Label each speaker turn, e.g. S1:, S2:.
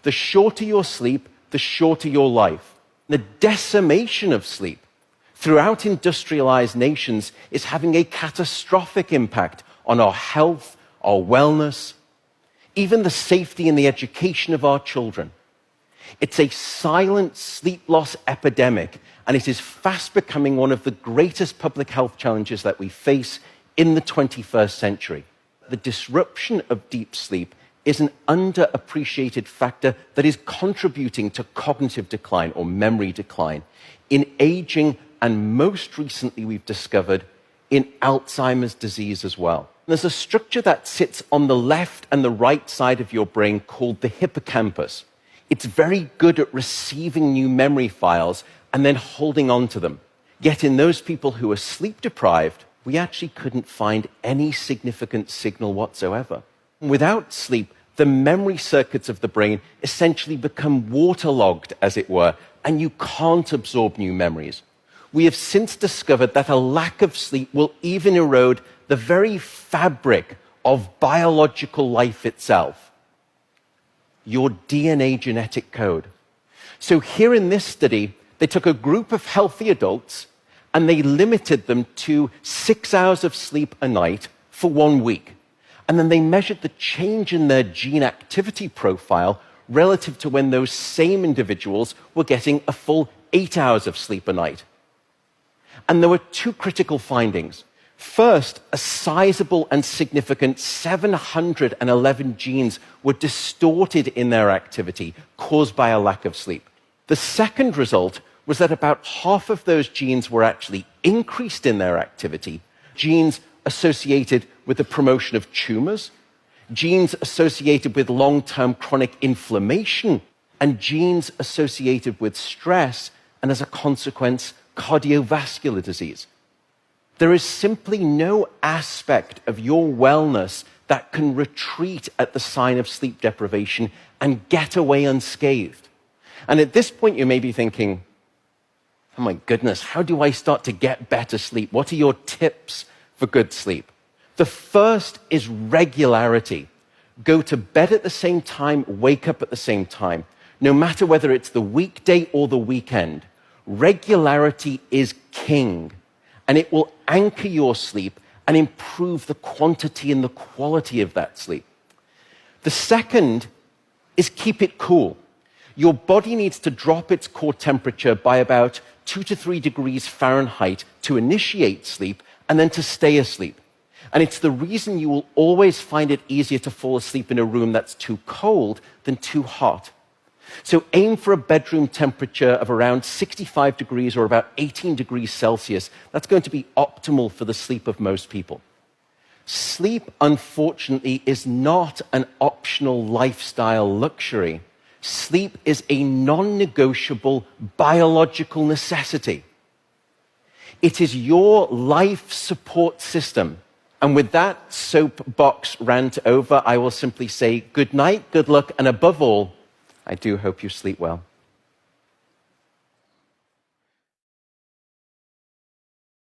S1: The shorter your sleep, the shorter your life. The decimation of sleep throughout industrialized nations is having a catastrophic impact on our health, our wellness, even the safety and the education of our children. It's a silent sleep loss epidemic, and it is fast becoming one of the greatest public health challenges that we face in the 21st century. The disruption of deep sleep is an underappreciated factor that is contributing to cognitive decline or memory decline in aging, and most recently we've discovered in Alzheimer's disease as well. There's a structure that sits on the left and the right side of your brain called the hippocampus. It's very good at receiving new memory files and then holding on to them. Yet in those people who are sleep deprived, we actually couldn't find any significant signal whatsoever. Without sleep, the memory circuits of the brain essentially become waterlogged, as it were, and you can't absorb new memories. We have since discovered that a lack of sleep will even erode the very fabric of biological life itself, your DNA genetic code. So here in this study, they took a group of healthy adults and they limited them to 6 hours of sleep a night for 1 week. And then they measured the change in their gene activity profile relative to when those same individuals were getting a full 8 hours of sleep a night. And there were two critical findings. First, a sizable and significant 711 genes were distorted in their activity, caused by a lack of sleep. The second result was that about half of those genes were actually increased in their activity, genes associated with the promotion of tumors, genes associated with long-term chronic inflammation, and genes associated with stress, and as a consequence, cardiovascular disease. There is simply no aspect of your wellness that can retreat at the sign of sleep deprivation and get away unscathed. And at this point, you may be thinking, oh my goodness, how do I start to get better sleep? What are your tips for good sleep? The first is regularity. Go to bed at the same time, wake up at the same time. No matter whether it's the weekday or the weekend, regularity is king. And it will anchor your sleep and improve the quantity and the quality of that sleep. The second is keep it cool. Your body needs to drop its core temperature by about 2 to 3 degrees Fahrenheit to initiate sleep and then to stay asleep. And it's the reason you will always find it easier to fall asleep in a room that's too cold than too hot. So aim for a bedroom temperature of around 65 degrees or about 18 degrees Celsius. That's going to be optimal for the sleep of most people. Sleep, unfortunately, is not an optional lifestyle luxury. Sleep is a non-negotiable biological necessity. It is your life support system. And with that soapbox rant over, I will simply say good night, good luck, and above all, I do hope you sleep well.